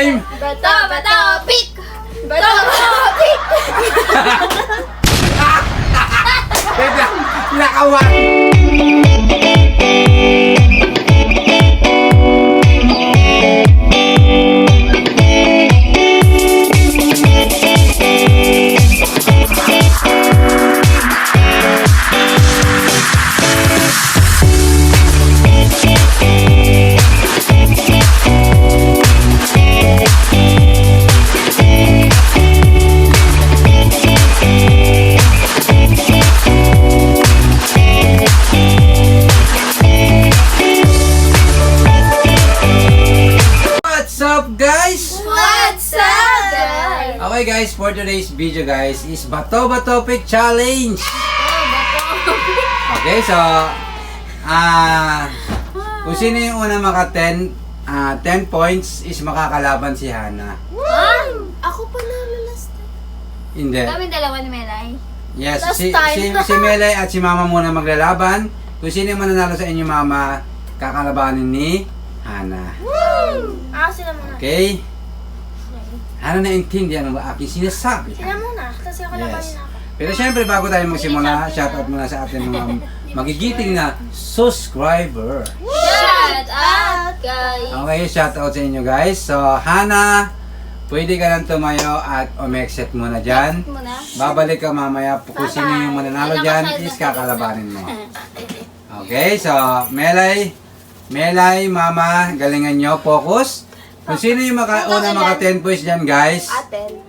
Game! Bato, bato, pick! Bato, bato, pick! Teka, nakawan! What's up, guys? What's up, guys? Okay guys, for today's video guys is Bato Bato Pick Challenge. Okay, so kung sino yung una maka 10 points is makakalaban si Hana. Ako pa nalo last time. Hindi. Kami dalawa ni Melay. Yes, Last si time. Melay at si Mama muna maglalaban. Kung sino yung mananalo sa inyo Mama, kakalabanin ni Hana. Sila muna. Okay? Hana, naintindihan mo ba aking sinasabi? Sila muna. Kasi ako Yes. labanin ako. Pero syempre bago tayo magsimula, shoutout muna sa ating mga magigiting na subscriber. Shout out, guys! Okay, shoutout sa inyo guys. So, Hana, pwede ka lang tumayo at umexit muna dyan. Muna. Babalik ka mamaya kung sino yung mananalo dyan is kakalabanin mo. Okay, so Melay, Mama, galingan nyo, focus. Kung sino yung unang maka 10 points dyan guys, Aten.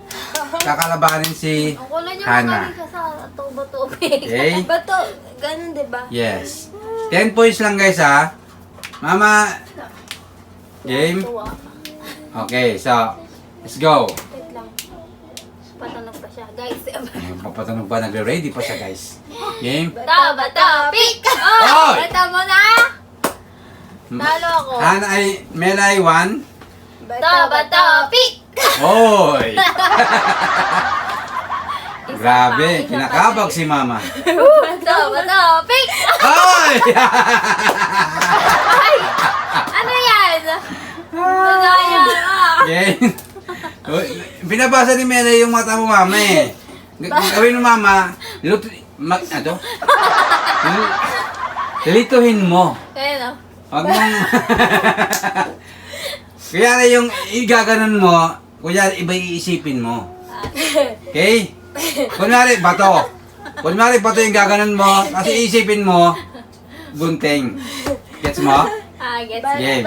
kakalabanin si Ang kulo niya Hana. magaling ka sa tubo-tubig. Okay? Bato, ganun diba? Yes. 10 points lang guys ha. Mama, game. Tuwa. Okay, so let's go. Wait lang. Patanog pa siya, guys. Papatanong pa, nagre-ready pa siya guys. Game. Bato, pick! Oy! Bato mo na! Talo ako. Hana ay Melay 1. Bato, pick! Oy! Grabe, kinakabag si Mama. Bato, pick! Oy! Ay! Ano yan? Madaya Game. Uy, binabasa ni Melay yung mata mo Mama eh. Gawin mo Mama, lituhin mo. Kaya no? Wag mong... Kaya na yung igaganon mo, kuya iba iisipin mo. Okay? Kunwari, bato. Kunwari, bato yung gaganon mo, kasi iisipin mo, gunting. Gets mo? Gets. Game.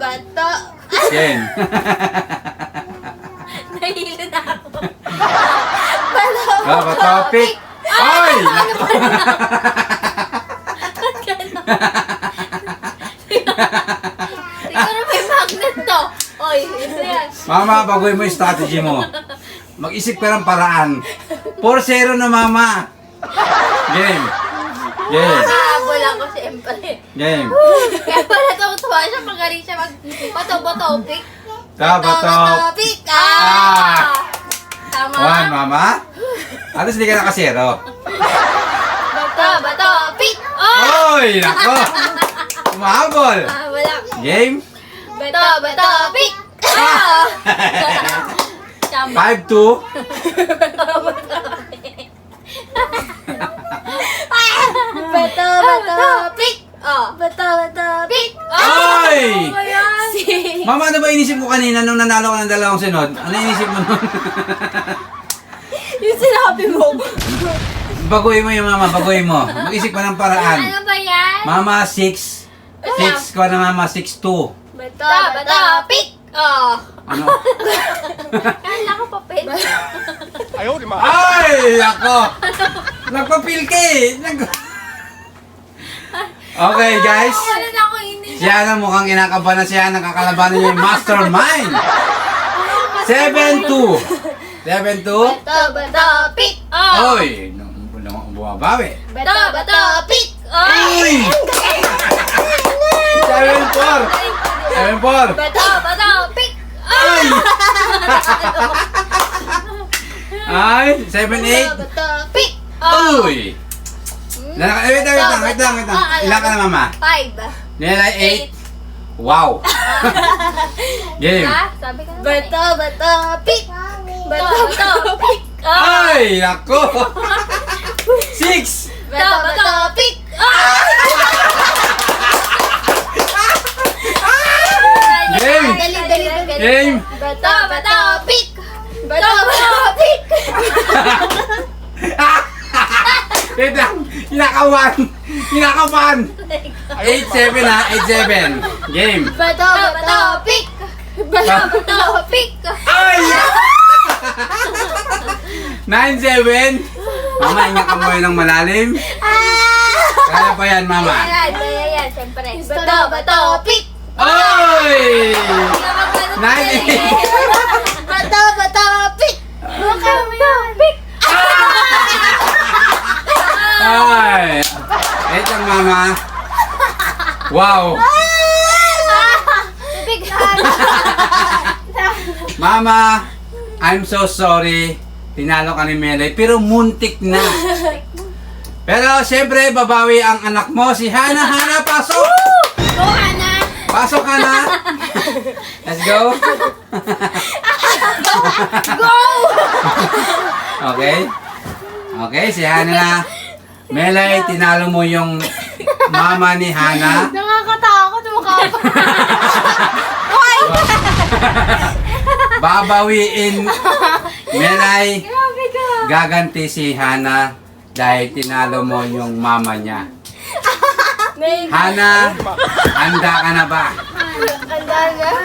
Bato. Game. Nahilo na ako. Bato, pick. Oy! Siguro may magnet to. Oy, ito yan. Mama, baguhin mo yung strategy mo. Mag-isip ka ng paraan. 4-0 na Mama. Game. Game. Habol ako siyempre. Game. Kaya pala tuwa siya, magaling siya mag-bato-bato, pick. Bato. Pick! Tama. 1, Mama. Alas hindi ka nakasero. Bato, pick! Oy! Nako! Umahabol! Wala. Game? Bato, pick! Tama. 5-2. Bato. Pick! Bato. Pick! Oy! Ayan! Mama, ano ba inisip mo kanina nung nanalo ka ng dalawang sunod? Ano inisip mo nun? Yung sinabi mo. Baguhin mo yung Mama, baguhin mo. Mag-isip ka ng paraan. Ano ba yan? Mama, 6. 6 ko na Mama, 6-2. Bato, pick! Ano? Kala ko papel. Ay! Ako! Nagpapil ka eh! Okay, guys. Wala na ako ini. Si Hana mukhang kinakabahan na siya. Nakakalabanan niya yung mastermind. 7-2. 7-2. Bato, pick! Oy! Bumabawi. Bato, pick! Uy! 7-4. 7-4. Bato, pick! Ay! Ay! 7-8. Bato, pick! Uy! Wait lang. Ilan ka na Mama? 5. Nilay Wow! Game. Ha? Sabi ko na. Bato, pick! Bato, pick! Ay! Nako! 6! Bato, pick! Game! Dali. Game! Bato, pick! Bato, pick! Wait lang! Kinakabahan! 8-7 ha, 8-7. Game. Bato, pick! Bato, pick! Ay! 9-7. Mama, ingat ka muna ng malalim. Kaya pa yan, mama. Yan, siyempre. Bato, pick! Oy! 9-8. Bato, pick! Pick! Ay! Ito ang mama. Wow! Mama, I'm so sorry. Tinalo ka ni Melay, pero muntik na. Pero siyempre, babawi ang anak mo, si Hana. Hana, pasok! Go, Hana! Pasok ka na. Let's go. Go! Okay? Okay, si Hana na. Melay, tinalo mo yung mama ni Hana. Nakakatakot mukha pa. Babawiin. Melay, Grabe ka. gaganti si Hana dahil tinalo mo yung mama niya. Hana, handa ka na ba? Handa na.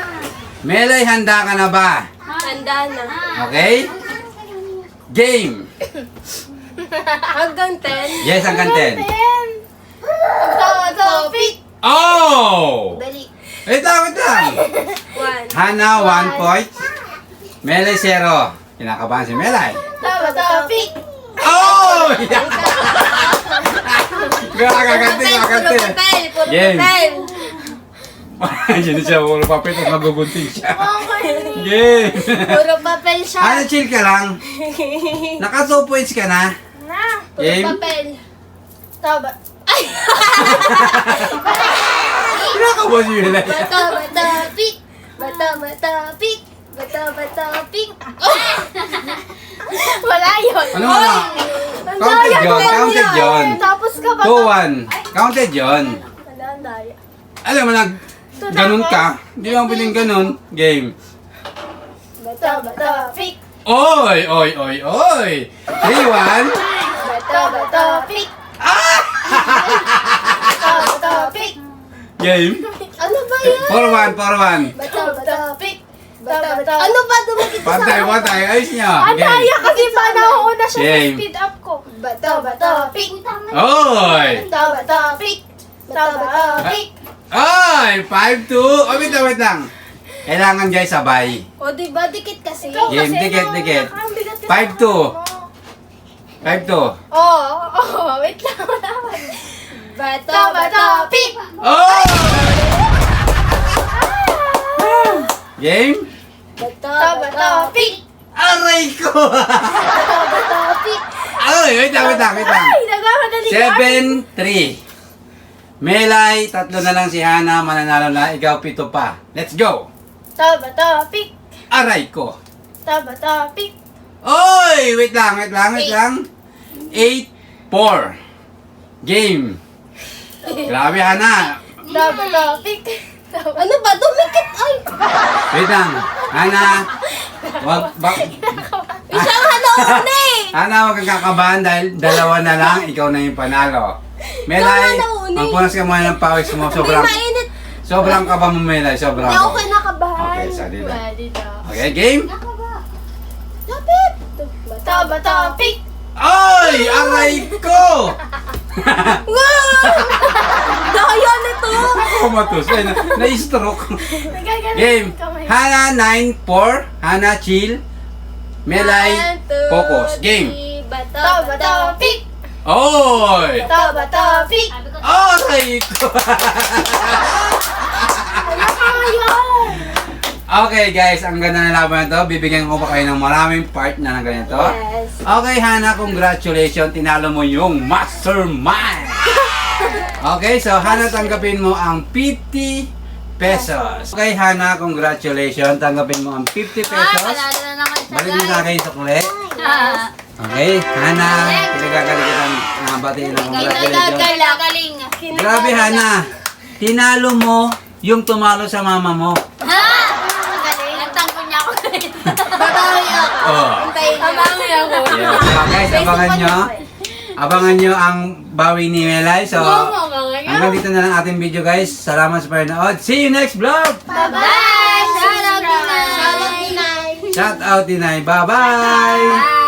Melay, handa ka na ba? Handa na. Okay? Game! Hanggang 10. Yes, hanggang 10. Bato, pick! Oh! Dali. Wait lang. 1. Hana, 1 point. Melay, 0. Kinakabahan si Melay. Bato, pick! Oh! Gagaganti. Puro Game. papel. Yan siya, puro papel, tapos magugunting siya. Game! Puro papel siya. Ano, chill ka lang. Naka 2 points ka na. Puro Game. papel. Taba. Ay! Kinakabahan si Melay. Bato, pick! Bato, pick! Bato, pick! Wala yun. Ano wala? Counted yun. Tapos ka ba? 2-1. Counted yun. Wala, ang daya. Alam mo, ganun ka. Hindi mo piling ganun. Game. Bato, pick! Oy! 3-1. Bato, pick! Bato, pick! Game. Ano ba yan? 4-1. Bato, pick! Bato. Ano ba dumikit sa Pantay. Ayos niya. Ang daya kasi pa nauna siya sa Game. speed up ko. Bato, pick! Oy! Bato, pick! Bato, pick! Oy! 5-2. Oh, wait lang. Kailangan guys sabay. O diba, dikit kasi. Game, dikit. 5-2. 5-2. Oo, wait lang. Bato, pick! Oh! Game? Bato, pick! Aray ko! Bato, pick! Ay, wait lang. Ay, nagmamadali ka. 7-3. Melay, 3 na lang si Hana, mananalo na, ikaw 7 pa. Let's go! Bato, pick! Aray ko! Bato, pick! Oy! Wait lang. 8-4. Game. Grabe, Hana. Bato, pick! Ano ba? Dumikit! Ay! Wait lang. Hana. Isang hanauna eh! Hana, huwag kang kakabahan dahil 2 na lang, ikaw na yung panalo. Melay, Ikaw na nauna eh. magpunas ka muna ng pawis mo. Hindi mainit. Sobrang kaba mo, Melay. Sobrang Hindi ako kaba. kinakabahan. Okay, sorry lang. Dito. Okay, game? Lapit! Bato, pick! Oy! Aray ko! Daya nito! Kumatos. Ay, na-stroke. Nagagalit Game. kamay. Hana 9-4. Hana chill. Melay 1, 2, focus. Game. 3, bato, pick! Oy! Bato, pick! Aray ko! Ano kaya? Okay guys, ang ganda ng laban na to. Bibigyan ko pa kayo ng maraming part na ng ganito. Yes. Okay Hana, congratulations. Tinalo mo yung mastermind. Okay, so Hana, tanggapin mo ang 50 pesos. Okay, Hana, congratulations. Tanggapin mo ang 50 pesos. Panalo na naman siya, Balik mo sa akin yung sukli. Ah. Okay, Hana, pinagkakalimutan na batiin ng congratulations. Galing. Grabe, Hana. Tinalo mo yung tumalo sa mama mo. Ha? Galing. Nagtangko niya ako. Babawi ako. Oh. Hintayin niyo. Babawi ako. Yeah. So, guys, abangan nyo ang bawi ni Melay. So, hanggang dito na lang ating video, guys. Salamat sa panonood. See you next vlog! Bye-bye! Shout out, Inay! Shout out, Inay. Bye-bye!